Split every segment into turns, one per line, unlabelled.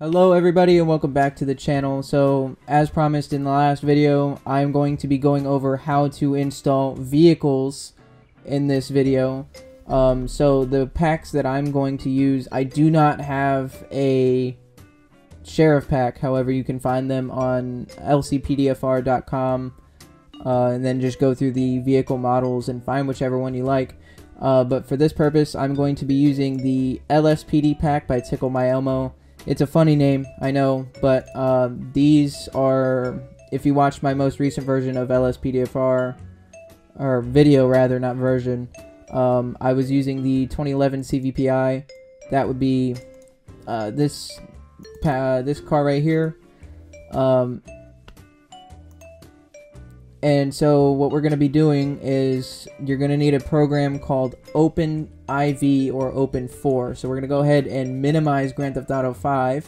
Hello everybody and welcome back to the channel. So as promised in the last video, I'm going to be going over how to install vehicles in this video. So the packs that I'm going to use, I do not have a sheriff pack. However, you can find them on lspdfr.ini and then just go through the vehicle models and find whichever one you like. But for this purpose, I'm going to be using the LSPD pack by Tickle My Elmo. It's a funny name, I know, but these are, if you watch my most recent version of lspdfr, or video rather, not version, I was using the 2011 CVPI. That would be this car right here. And so what we're going to be doing is you're going to need a program called OpenIV or Open4. So we're going to go ahead and minimize Grand Theft Auto 5.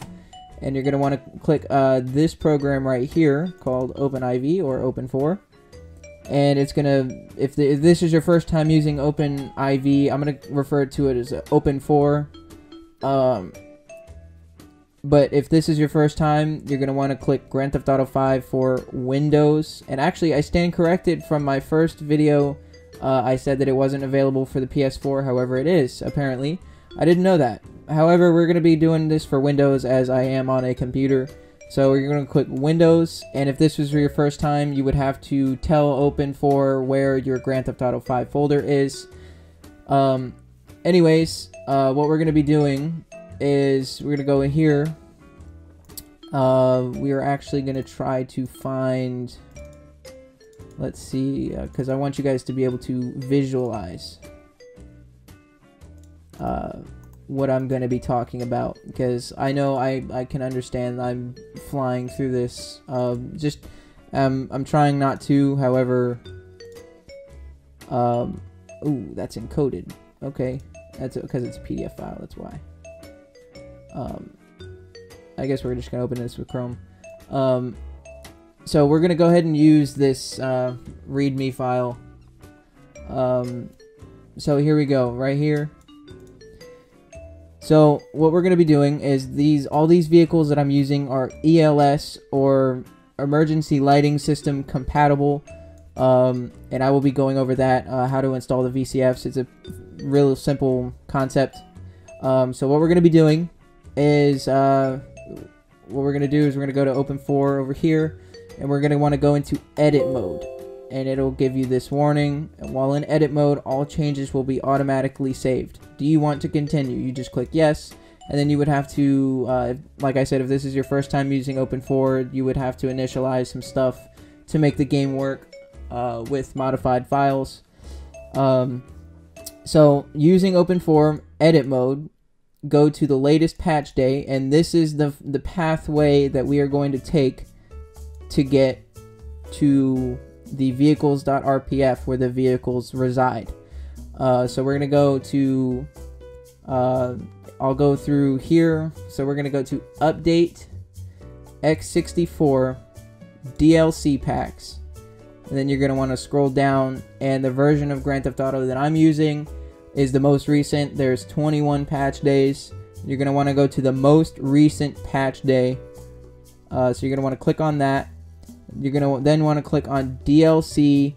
And you're going to want to click this program right here called OpenIV or Open4. And it's going to, if this is your first time using OpenIV, I'm going to refer to it as Open4. But if this is your first time, you're going to want to click Grand Theft Auto 5 for Windows. And actually, I stand corrected from my first video. I said that it wasn't available for the PS4. However, it is, apparently. I didn't know that. However, we're going to be doing this for Windows as I am on a computer. So you're going to click Windows. And if this was your first time, you would have to tell Open4 where your Grand Theft Auto 5 folder is. Anyways, what we're going to be doing is we're gonna go in here. We are actually gonna try to find, let's see, because I want you guys to be able to visualize what I'm gonna be talking about, because I know I can understand I'm flying through this. I'm trying not to, however, ooh, that's encoded. Okay, that's because it's a PDF file, that's why. I guess we're just going to open this with Chrome. So we're going to go ahead and use this README file. So here we go, right here. So what we're going to be doing is all these vehicles that I'm using are ELS or Emergency Lighting System compatible. And I will be going over that, how to install the VCFs. It's a real simple concept. So what we're going to be doing is we're going to go to Open4 over here, and we're going to want to go into edit mode, and it'll give you this warning. And while in edit mode, all changes will be automatically saved. Do you want to continue? You just click yes, and then you would have to, like I said, if this is your first time using Open4, you would have to initialize some stuff to make the game work with modified files. So using Open4 edit mode, go to the latest patch day, and this is the pathway that we are going to take to get to the vehicles.rpf where the vehicles reside. So we're going to go to, I'll go through here. So we're going to go to update x64 DLC packs, and then you're going to want to scroll down, and the version of Grand Theft Auto that I'm using is the most recent. There's 21 patch days. You're going to want to go to the most recent patch day. So you're going to want to click on that. You're going to then want to click on DLC.rpf.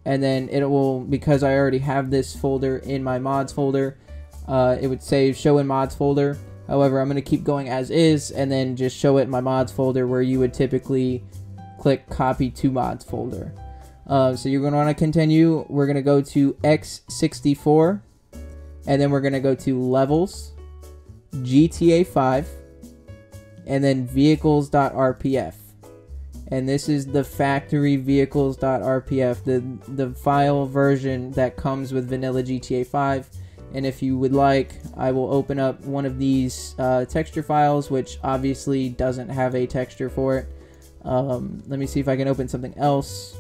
And then it will, because I already have this folder in my mods folder, it would say show in mods folder. However, I'm going to keep going as is and then just show it in my mods folder, where you would typically click copy to mods folder. So you're going to want to continue. We're going to go to X64, and then we're going to go to Levels, GTA 5, and then Vehicles.rpf. And this is the factory Vehicles.rpf, the file version that comes with vanilla GTA 5. And if you would like, I will open up one of these texture files, which obviously doesn't have a texture for it. Let me see if I can open something else.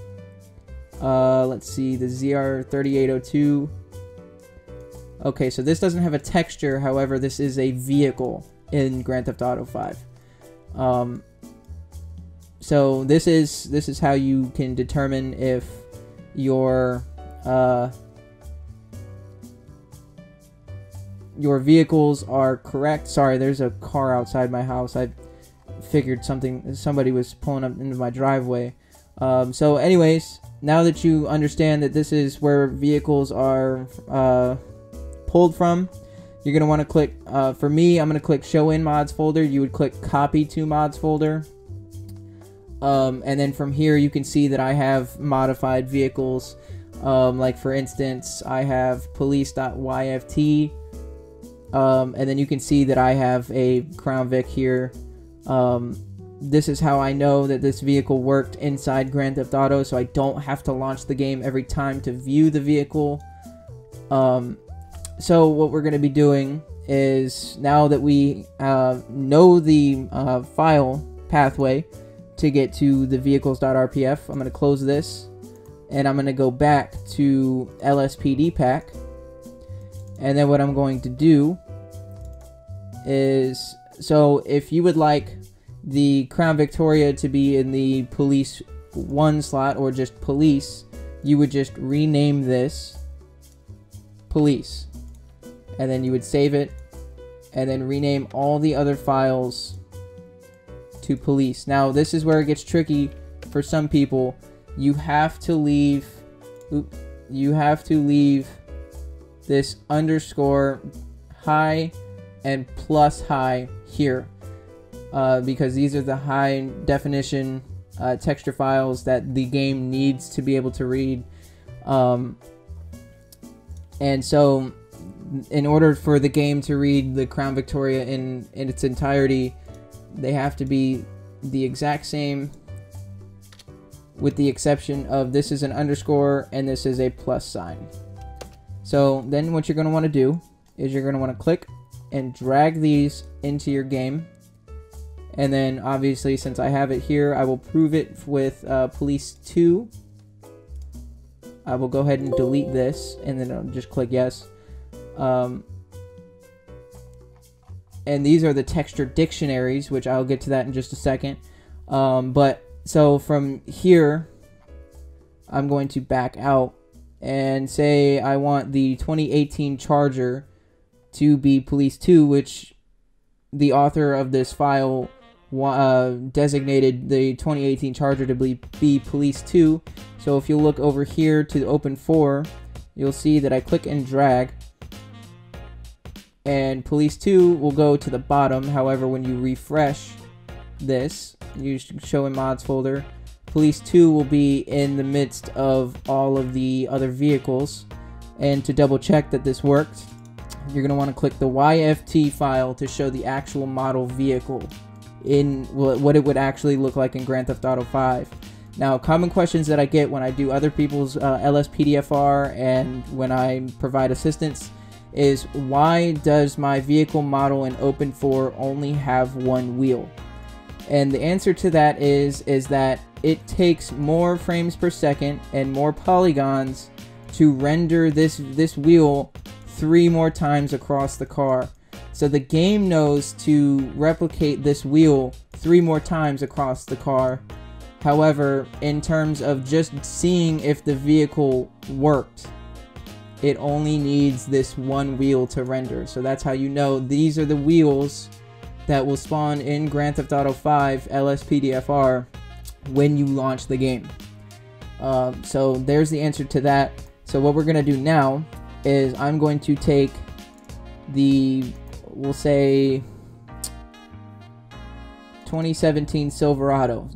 Let's see, the ZR3802. Okay, so this doesn't have a texture. However, this is a vehicle in Grand Theft Auto 5. So this is how you can determine if your your vehicles are correct. Sorry, there's a car outside my house. I figured somebody was pulling up into my driveway. So anyways, now that you understand that this is where vehicles are pulled from, you're going to want to click, for me, I'm going to click show in mods folder. You would click copy to mods folder. And then from here, you can see that I have modified vehicles. Like for instance, I have police.yft. And then you can see that I have a Crown Vic here. This is how I know that this vehicle worked inside Grand Theft Auto, so I don't have to launch the game every time to view the vehicle. So what we're going to be doing is, now that we know the file pathway to get to the vehicles.rpf, I'm going to close this, and I'm going to go back to lspdpack. And then what I'm going to do is, so if you would like the Crown Victoria to be in the police 1 slot, or just police, you would just rename this police, and then you would save it, and then rename all the other files to police. Now this is where it gets tricky for some people. You have to leave this underscore high and plus high here, because these are the high definition texture files that the game needs to be able to read. And so in order for the game to read the Crown Victoria in its entirety, they have to be the exact same, with the exception of this is an underscore and this is a plus sign. So then what you're going to want to do is you're going to want to click and drag these into your game. And then obviously, since I have it here, I will prove it with police 2. I will go ahead and delete this, and then I'll just click yes. And these are the texture dictionaries, which I'll get to that in just a second. But so from here, I'm going to back out and say I want the 2018 Charger to be police 2, which the author of this file designated the 2018 Charger to be police 2. So if you look over here to open 4, you'll see that I click and drag, and police 2 will go to the bottom. However, when you refresh this, you show in mods folder, police 2 will be in the midst of all of the other vehicles. And to double check that this worked, you're going to want to click the YFT file to show the actual model vehicle in what it would actually look like in Grand Theft Auto 5. Now, common questions that I get when I do other people's lspdfr and when I provide assistance is, why does my vehicle model in Open 4 only have one wheel? And the answer to that is that it takes more frames per second and more polygons to render this wheel 3 more times across the car. So the game knows to replicate this wheel 3 more times across the car. However, in terms of just seeing if the vehicle worked, it only needs this one wheel to render. So that's how you know these are the wheels that will spawn in Grand Theft Auto 5 lspdfr when you launch the game. So there's the answer to that. So what we're going to do now is I'm going to take the, we'll say 2017 Silverado.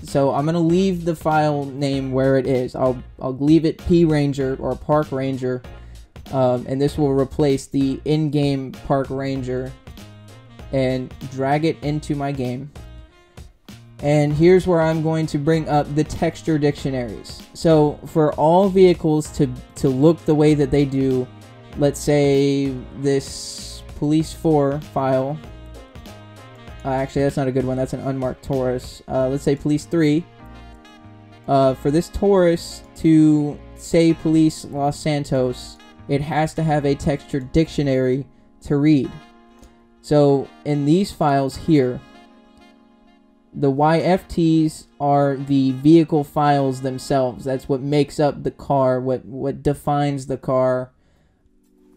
So I'm going to leave the file name where it is. I'll leave it P Ranger or Park Ranger, and this will replace the in-game Park Ranger, and drag it into my game. And here's where I'm going to bring up the texture dictionaries. So for all vehicles to look the way that they do, let's say this police 4 file, actually that's not a good one, that's an unmarked Taurus. Let's say police 3. For this Taurus to say police Los Santos, it has to have a texture dictionary to read. So in these files here, the YFTs are the vehicle files themselves. That's what makes up the car, what defines the car.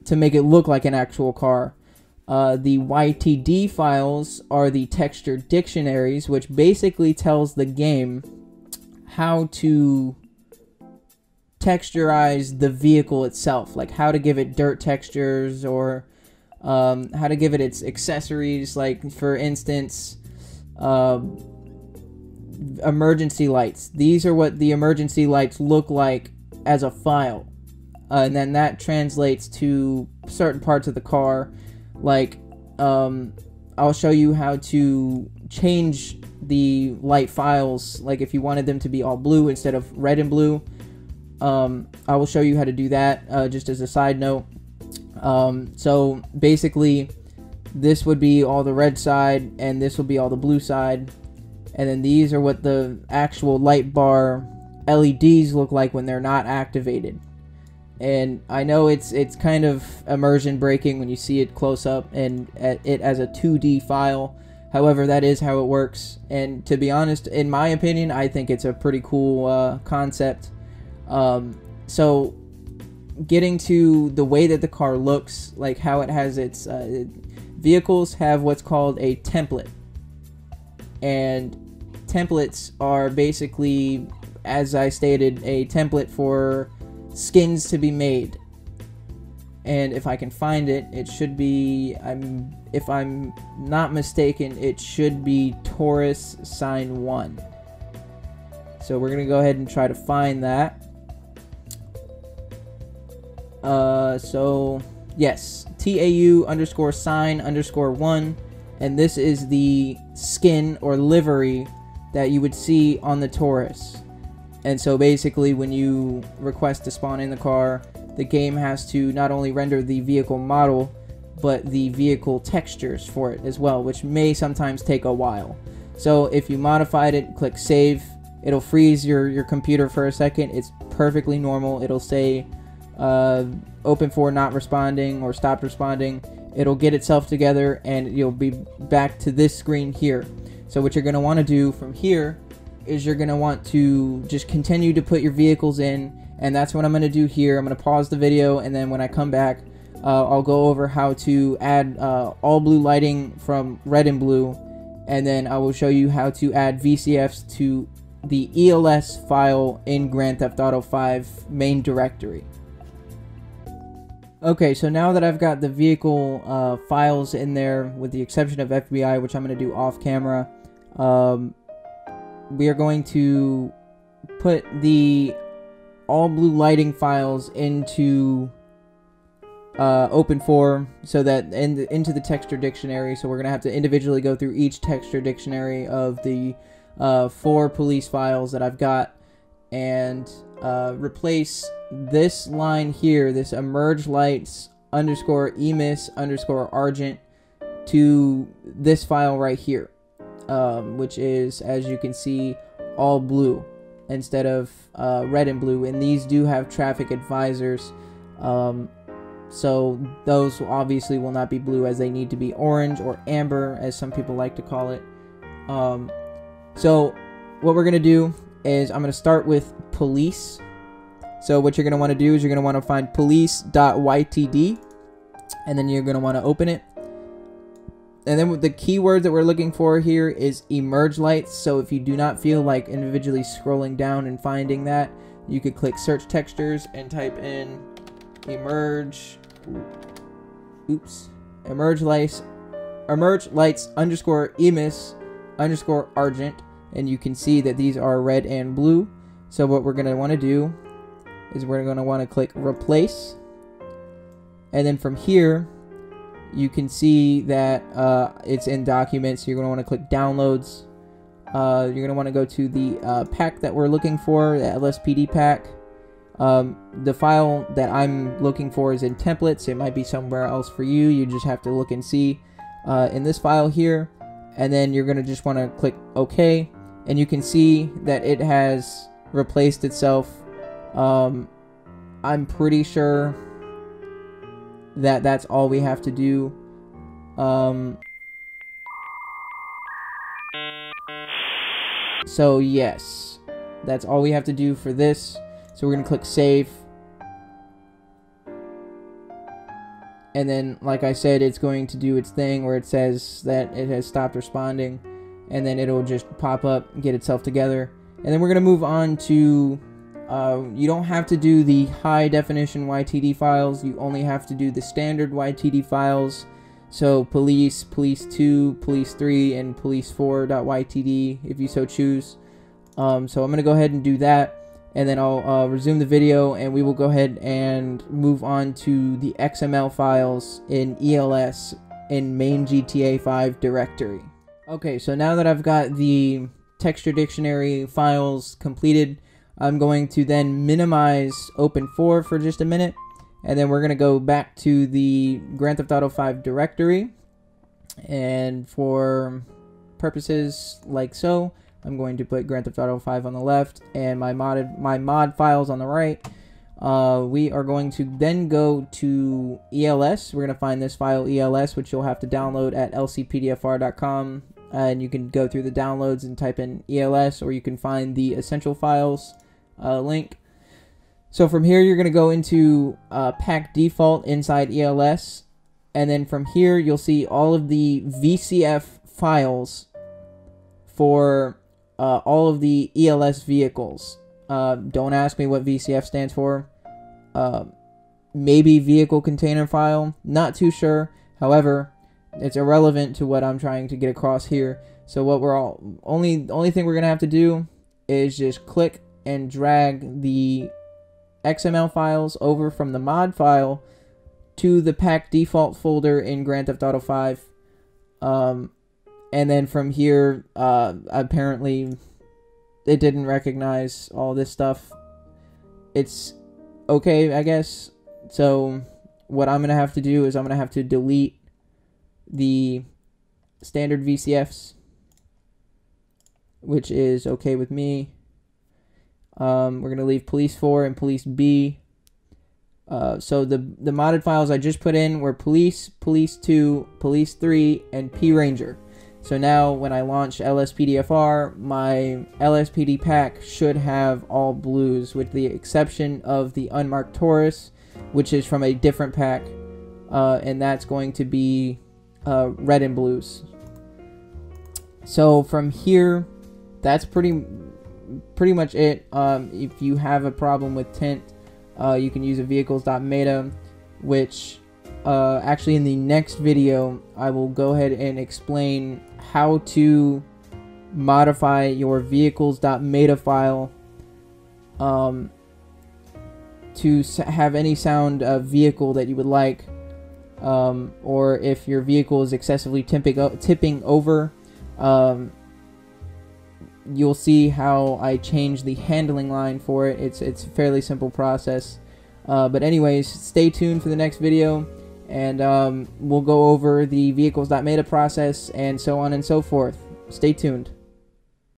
to make it look like an actual car. The YTD files are the texture dictionaries, which basically tells the game how to texturize the vehicle itself, like how to give it dirt textures, or how to give it its accessories, like for instance emergency lights. These are what the emergency lights look like as a file, and then that translates to certain parts of the car, like I'll show you how to change the light files, like if you wanted them to be all blue instead of red and blue. I will show you how to do that, just as a side note. So basically this would be all the red side and this will be all the blue side, and then these are what the actual light bar LEDs look like when they're not activated. And I know it's kind of immersion breaking when you see it close up and it as a 2D file. However, that is how it works, and to be honest, in my opinion, I think it's a pretty cool concept. So getting to the way that the car looks, like how it has its vehicles have what's called a template, and templates are basically, as I stated, a template for skins to be made. And if I can find it, it should be, if I'm not mistaken, it should be Taurus sign 1. So we're gonna go ahead and try to find that. So yes, TAU_sign_1, and this is the skin or livery that you would see on the Taurus. And so basically when you request to spawn in the car, the game has to not only render the vehicle model, but the vehicle textures for it as well, which may sometimes take a while. So if you modified it, click save, it'll freeze your computer for a second. It's perfectly normal. It'll say open for not responding or stopped responding. It'll get itself together and you'll be back to this screen here. So what you're going to want to do from here is you're going to want to just continue to put your vehicles in, and that's what I'm going to do here. I'm going to pause the video, and then when I come back, I'll go over how to add all blue lighting from red and blue, and then I will show you how to add VCFs to the ELS file in Grand Theft Auto 5 main directory. Okay, so now that I've got the vehicle files in there, with the exception of FBI, which I'm going to do off camera, we are going to put the all blue lighting files into open4, so that into the texture dictionary. So we're going to have to individually go through each texture dictionary of the 4 police files that I've got, and replace this line here, this emerge lights _emis_argent, to this file right here, which is, as you can see, all blue instead of red and blue, and these do have traffic advisors, so those obviously will not be blue, as they need to be orange or amber, as some people like to call it. So what we're gonna do is I'm gonna start with police. So what you're gonna want to do is you're gonna want to find police.ytd, and then you're gonna want to open it. And then the keyword that we're looking for here is emerge lights. So if you do not feel like individually scrolling down and finding that, you could click search textures and type in emerge lights _emis_argent, and you can see that these are red and blue. So what we're going to want to do is we're going to want to click replace, and then from here you can see that it's in documents. You're going to want to click downloads. You're going to want to go to the pack that we're looking for, the LSPD pack. The file that I'm looking for is in templates. It might be somewhere else for you. You just have to look and see in this file here, and then you're going to just want to click OK, and you can see that it has replaced itself. I'm pretty sure that that's all we have to do. So yes, that's all we have to do for this. So we're gonna click save, and then like I said, it's going to do its thing where it says that it has stopped responding, and then it'll just pop up, get itself together. And then we're going to move on to, you don't have to do the high definition YTD files, you only have to do the standard YTD files. So police, police 2, police 3, and police 4.ytd if you so choose. So I'm going to go ahead and do that, and then I'll resume the video, and we will go ahead and move on to the XML files in ELS in main GTA 5 directory. Okay, so now that I've got the texture dictionary files completed, I'm going to then minimize Open4 for just a minute, and then we're going to go back to the Grand Theft Auto 5 directory, and for purposes like so, I'm going to put Grand Theft Auto 5 on the left and my mod files on the right. We are going to then go to ELS. We're going to find this file ELS, which you'll have to download at lspdfr.ini, and you can go through the downloads and type in ELS, or you can find the essential files link. So from here, you're going to go into pack default inside ELS, and then from here, you'll see all of the VCF files for all of the ELS vehicles. Don't ask me what VCF stands for. Maybe vehicle container file, not too sure. However, it's irrelevant to what I'm trying to get across here. So what only thing we're gonna have to do is just click and drag the XML files over from the mod file to the pack default folder in Grand Theft Auto 5. And then from here, apparently it didn't recognize all this stuff. It's okay, I guess. So what I'm gonna have to do is I'm gonna have to delete the standard VCFs, which is okay with me. We're gonna leave police 4 and police B. So the modded files I just put in were police, police 2, police 3, and P Ranger. So now when I launch lspdfr, my LSPD pack should have all blues, with the exception of the unmarked Taurus, which is from a different pack, and that's going to be red and blues. So from here, that's pretty much it. If you have a problem with tint, you can use a vehicles.meta, which actually in the next video I will go ahead and explain how to modify your vehicles.meta file to have any sound vehicle that you would like, or if your vehicle is excessively tipping over, you'll see how I change the handling line for it. It's a fairly simple process. But anyways, stay tuned for the next video, and we'll go over the vehicles.meta process and so on and so forth. Stay tuned.